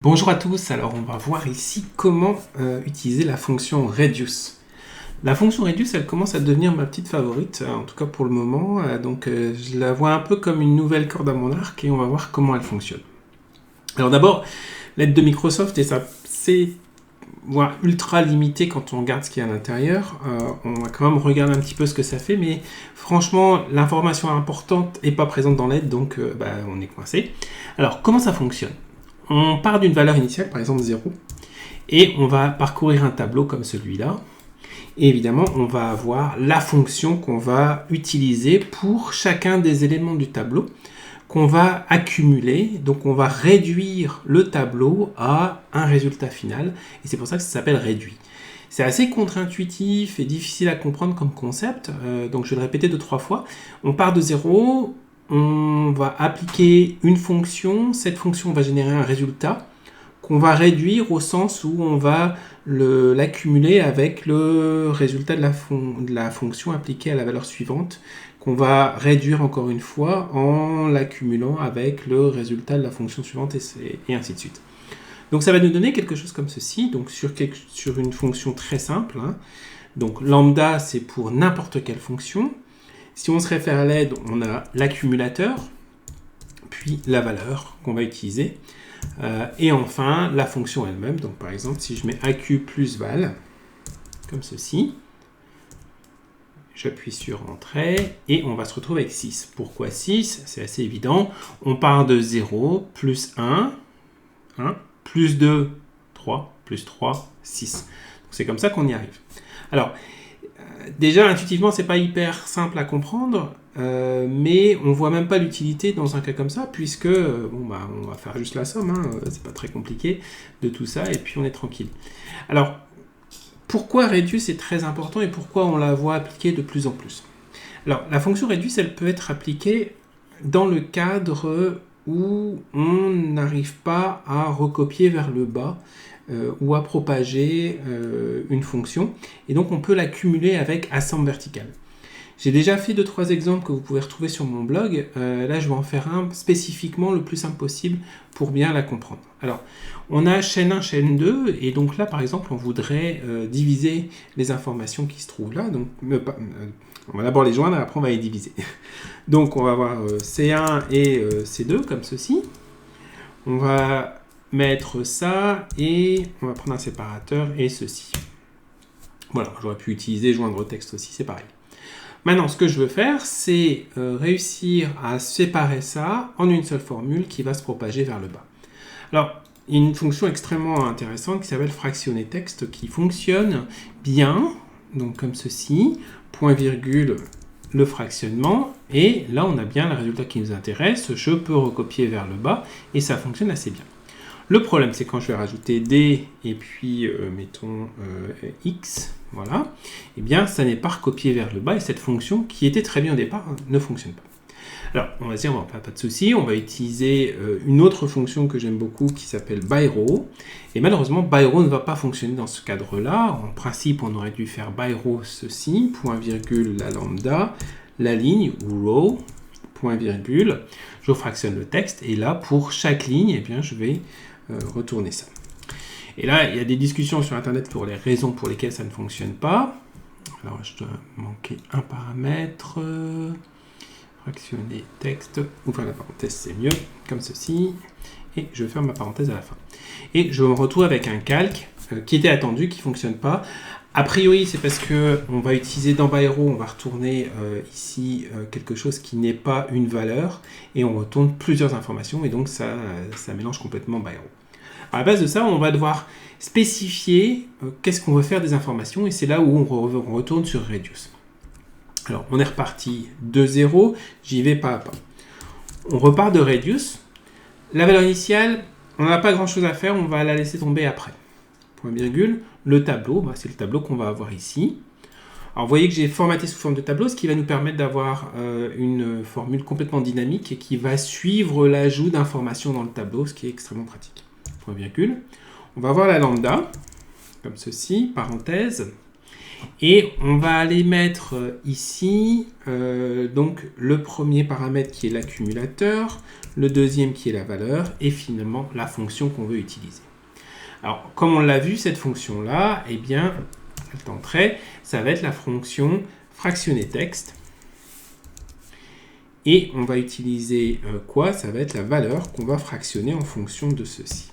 Bonjour à tous, alors on va voir ici comment utiliser la fonction reduce. La fonction reduce, elle commence à devenir ma petite favorite, en tout cas pour le moment, je la vois un peu comme une nouvelle corde à mon arc et on va voir comment elle fonctionne. Alors d'abord, l'aide de Microsoft, et ça c'est ultra limité quand on regarde ce qu'il y a à l'intérieur. On va quand même regarder un petit peu ce que ça fait, mais franchement, l'information importante n'est pas présente dans l'aide, donc on est coincé. Alors, comment ça fonctionne ? On part d'une valeur initiale, par exemple 0, et on va parcourir un tableau comme celui-là. Et évidemment, on va avoir la fonction qu'on va utiliser pour chacun des éléments du tableau qu'on va accumuler. Donc, on va réduire le tableau à un résultat final. Et c'est pour ça que ça s'appelle réduit. C'est assez contre-intuitif et difficile à comprendre comme concept. Donc, je vais le répéter 2-3 fois. On part de 0. On va appliquer une fonction, cette fonction va générer un résultat qu'on va réduire au sens où on va l'accumuler avec le résultat de la fonction appliquée à la valeur suivante, qu'on va réduire encore une fois en l'accumulant avec le résultat de la fonction suivante et ainsi de suite. Donc ça va nous donner quelque chose comme ceci, donc sur une fonction très simple. Donc lambda, c'est pour n'importe quelle fonction. Si on se réfère à l'aide, on a l'accumulateur, puis la valeur qu'on va utiliser, et enfin la fonction elle-même. Donc par exemple, si je mets aq plus val, comme ceci, j'appuie sur entrée, et on va se retrouver avec 6. Pourquoi 6 ? C'est assez évident. On part de 0, plus 1, plus 2, 3, plus 3, 6. C'est comme ça qu'on y arrive. Alors, déjà, intuitivement, c'est pas hyper simple à comprendre, mais on voit même pas l'utilité dans un cas comme ça, puisque, on va faire juste la somme, c'est pas très compliqué de tout ça, et puis on est tranquille. Alors, pourquoi reduce est très important et pourquoi on la voit appliquée de plus en plus ? Alors, la fonction reduce, elle peut être appliquée dans le cadre où on n'arrive pas à recopier vers le bas ou à propager une fonction, et donc on peut l'accumuler avec assemble verticale. J'ai déjà fait 2-3 exemples que vous pouvez retrouver sur mon blog. Là, je vais en faire un spécifiquement le plus simple possible pour bien la comprendre. Alors, on a chaîne 1, chaîne 2, et donc là, par exemple, on voudrait diviser les informations qui se trouvent là. Donc, on va d'abord les joindre, et après on va les diviser. Donc, on va avoir C1 et C2, comme ceci. On va mettre ça, et on va prendre un séparateur, et ceci. Voilà, j'aurais pu utiliser joindre texte aussi, c'est pareil. Maintenant, ce que je veux faire, c'est réussir à séparer ça en une seule formule qui va se propager vers le bas. Alors, il y a une fonction extrêmement intéressante qui s'appelle fractionner texte, qui fonctionne bien, donc comme ceci, point virgule, le fractionnement, et là on a bien le résultat qui nous intéresse, je peux recopier vers le bas, et ça fonctionne assez bien. Le problème, c'est quand je vais rajouter d et puis, mettons, x, voilà, eh bien, ça n'est pas recopié vers le bas, et cette fonction, qui était très bien au départ, ne fonctionne pas. Alors, on va se dire, pas de souci, on va utiliser une autre fonction que j'aime beaucoup, qui s'appelle byrow, et malheureusement, byrow ne va pas fonctionner dans ce cadre-là. En principe, on aurait dû faire byrow ceci, point virgule, la lambda, la ligne, ou row, point virgule, je fractionne le texte, et là, pour chaque ligne, eh bien, je vais retourner ça. Et là, il y a des discussions sur Internet pour les raisons pour lesquelles ça ne fonctionne pas. Alors, je dois manquer un paramètre. Fractionner texte. Ouvrir la parenthèse, c'est mieux, comme ceci. Et je ferme ma parenthèse à la fin. Et je me retrouve avec un calque qui était attendu, qui ne fonctionne pas. A priori, c'est parce qu'on va utiliser dans byrow, on va retourner ici quelque chose qui n'est pas une valeur, et on retourne plusieurs informations, et donc ça mélange complètement byrow. À la base de ça, on va devoir spécifier qu'est-ce qu'on veut faire des informations, et c'est là où on retourne sur reduce. Alors, on est reparti de 0, j'y vais pas à pas. On repart de reduce. La valeur initiale, on n'a pas grand-chose à faire, on va la laisser tomber après. Point virgule, le tableau, c'est le tableau qu'on va avoir ici. Alors, vous voyez que j'ai formaté sous forme de tableau, ce qui va nous permettre d'avoir une formule complètement dynamique et qui va suivre l'ajout d'informations dans le tableau, ce qui est extrêmement pratique. Point virgule. On va avoir la lambda, comme ceci, parenthèse. Et on va aller mettre ici donc le premier paramètre qui est l'accumulateur, le deuxième qui est la valeur, et finalement la fonction qu'on veut utiliser. Alors, comme on l'a vu, cette fonction-là, eh bien, d'entrée, ça va être la fonction fractionner texte. Et on va utiliser quoi? Ça va être la valeur qu'on va fractionner en fonction de ceci.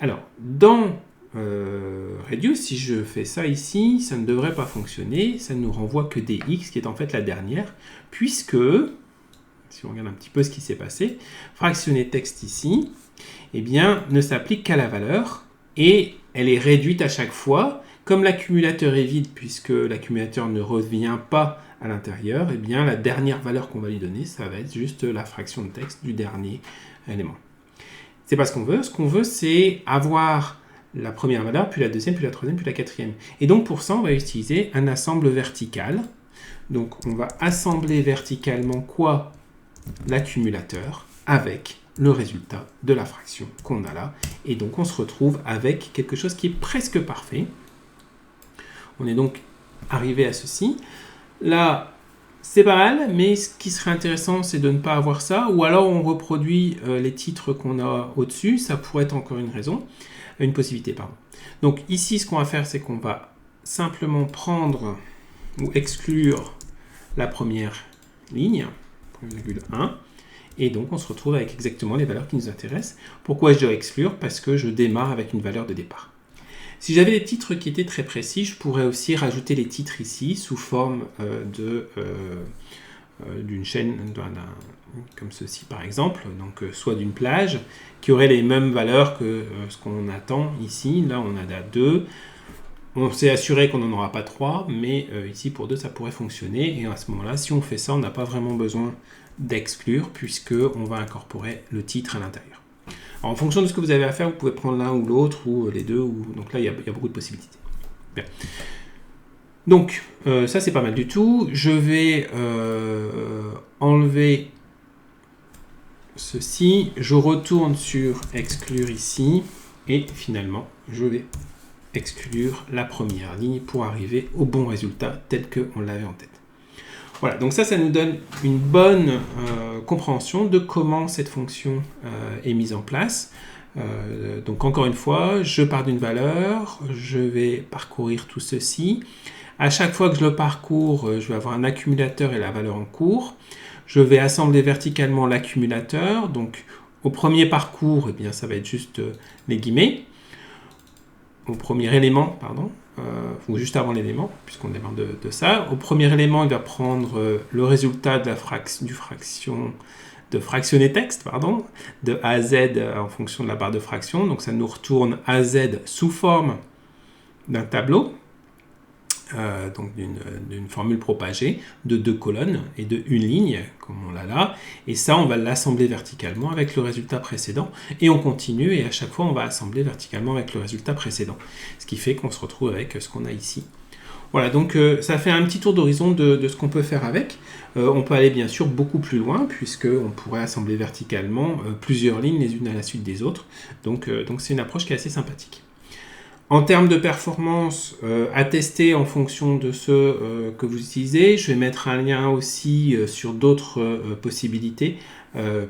Alors, dans Reduce, si je fais ça ici, ça ne devrait pas fonctionner. Ça ne nous renvoie que dx, qui est en fait la dernière, puisque, si on regarde un petit peu ce qui s'est passé, fractionner texte ici, eh bien, ne s'applique qu'à la valeur, et elle est réduite à chaque fois. Comme l'accumulateur est vide, puisque l'accumulateur ne revient pas à l'intérieur, eh bien, la dernière valeur qu'on va lui donner, ça va être juste la fraction de texte du dernier élément. C'est pas ce qu'on veut. Ce qu'on veut, c'est avoir la première valeur, puis la deuxième, puis la troisième, puis la quatrième. Et donc, pour ça, on va utiliser un assemble vertical. Donc, on va assembler verticalement quoi? L'accumulateur avec le résultat de la fraction qu'on a là. Et donc, on se retrouve avec quelque chose qui est presque parfait. On est donc arrivé à ceci. Là, c'est pas mal, mais ce qui serait intéressant, c'est de ne pas avoir ça. Ou alors, on reproduit les titres qu'on a au-dessus. Ça pourrait être encore une possibilité, pardon. Donc ici, ce qu'on va faire, c'est qu'on va simplement prendre ou exclure la première ligne, 0,1, et donc on se retrouve avec exactement les valeurs qui nous intéressent. Pourquoi je dois exclure? Parce que je démarre avec une valeur de départ. Si j'avais des titres qui étaient très précis, je pourrais aussi rajouter les titres ici sous forme d'une chaîne comme ceci par exemple, donc soit d'une plage qui aurait les mêmes valeurs que ce qu'on attend ici. Là on a 2, on s'est assuré qu'on n'en aura pas 3, mais ici pour 2 ça pourrait fonctionner, et à ce moment là si on fait ça, on n'a pas vraiment besoin d'exclure puisque on va incorporer le titre à l'intérieur. Alors, en fonction de ce que vous avez à faire, vous pouvez prendre l'un ou l'autre ou les deux, donc là il y a beaucoup de possibilités. Bien. Donc, ça c'est pas mal du tout. Je vais enlever ceci. Je retourne sur exclure ici. Et finalement, je vais exclure la première ligne pour arriver au bon résultat tel qu'on l'avait en tête. Voilà, donc ça nous donne une bonne compréhension de comment cette fonction est mise en place. Donc encore une fois, je pars d'une valeur, je vais parcourir tout ceci. À chaque fois que je le parcours, je vais avoir un accumulateur et la valeur en cours. Je vais assembler verticalement l'accumulateur. Donc au premier parcours, eh bien, ça va être juste les guillemets. Au premier élément, pardon, ou juste avant l'élément, puisqu'on démarre de ça. Au premier élément, il va prendre le résultat de fractionner texte, pardon, de A à Z en fonction de la barre de fraction. Donc ça nous retourne AZ sous forme d'un tableau, donc d'une formule propagée de 2 colonnes et de une ligne, comme on l'a là. Et ça, on va l'assembler verticalement avec le résultat précédent. Et on continue, et à chaque fois, on va assembler verticalement avec le résultat précédent. Ce qui fait qu'on se retrouve avec ce qu'on a ici. Voilà, donc ça fait un petit tour d'horizon de ce qu'on peut faire avec. On peut aller bien sûr beaucoup plus loin, puisqu'on pourrait assembler verticalement plusieurs lignes les unes à la suite des autres. Donc c'est une approche qui est assez sympathique. En termes de performance, à tester en fonction de ce que vous utilisez, je vais mettre un lien aussi sur d'autres possibilités,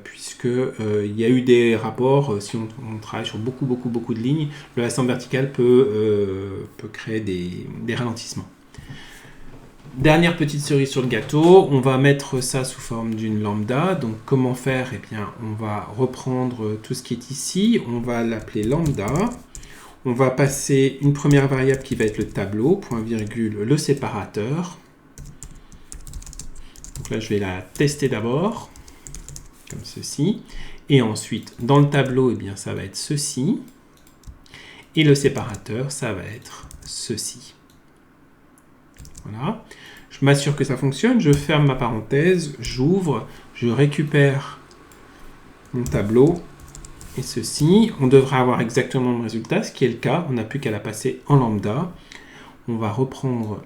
puisqu'il y a eu des rapports, si on travaille sur beaucoup de lignes, le assemble vertical peut créer des ralentissements. Dernière petite cerise sur le gâteau, on va mettre ça sous forme d'une lambda. Donc comment faire? Eh bien, on va reprendre tout ce qui est ici, on va l'appeler lambda. On va passer une première variable qui va être le tableau, point virgule, le séparateur. Donc là, je vais la tester d'abord, comme ceci. Et ensuite, dans le tableau, eh bien, ça va être ceci. Et le séparateur, ça va être ceci. Voilà. Je m'assure que ça fonctionne. Je ferme ma parenthèse, j'ouvre, je récupère mon tableau. Et ceci, on devrait avoir exactement le même résultat, ce qui est le cas. On n'a plus qu'à la passer en lambda. On va reprendre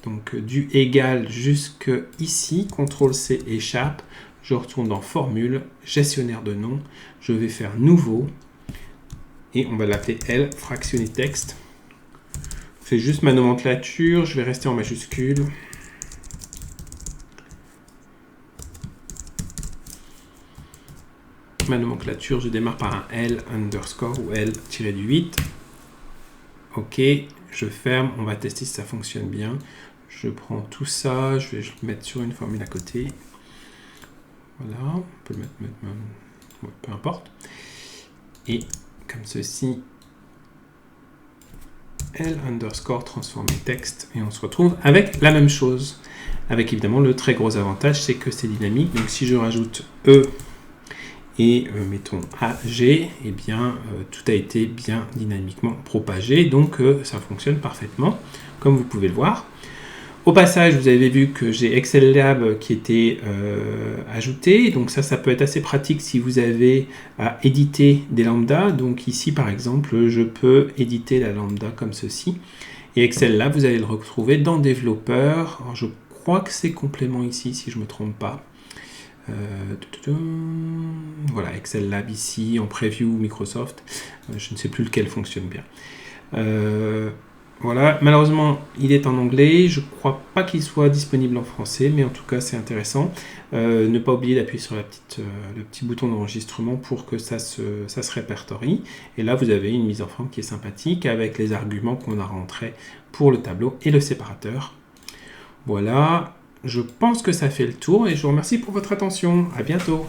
donc du égal jusque ici. CTRL-C échappe. Je retourne dans formule, gestionnaire de nom. Je vais faire nouveau. Et on va l'appeler L, fractionner texte. fais juste ma nomenclature, je vais rester en majuscule. Ma nomenclature, je démarre par un L underscore ou L-8. Ok, je ferme, on va tester si ça fonctionne bien. Je prends tout ça, je vais le mettre sur une formule à côté. Voilà, on peut le mettre maintenant, ouais, peu importe. Et comme ceci, L underscore transformer texte, et on se retrouve avec la même chose. Avec évidemment le très gros avantage, c'est que c'est dynamique. Donc si je rajoute E et mettons AG, eh bien tout a été bien dynamiquement propagé, donc ça fonctionne parfaitement, comme vous pouvez le voir. Au passage, vous avez vu que j'ai Excel Lab qui était ajouté, donc ça peut être assez pratique si vous avez à éditer des lambdas. Donc ici par exemple, je peux éditer la lambda comme ceci, et Excel Lab, vous allez le retrouver dans Développeur. Alors, je crois que c'est complément ici, si je ne me trompe pas. Voilà, Excel Lab ici, en preview Microsoft, je ne sais plus lequel fonctionne bien. Voilà, malheureusement il est en anglais, je ne crois pas qu'il soit disponible en français, mais en tout cas c'est intéressant. Ne pas oublier d'appuyer sur le petit bouton d'enregistrement pour que ça se répertorie. Et là vous avez une mise en forme qui est sympathique avec les arguments qu'on a rentrés pour le tableau et le séparateur. Voilà. Je pense que ça fait le tour et je vous remercie pour votre attention. À bientôt.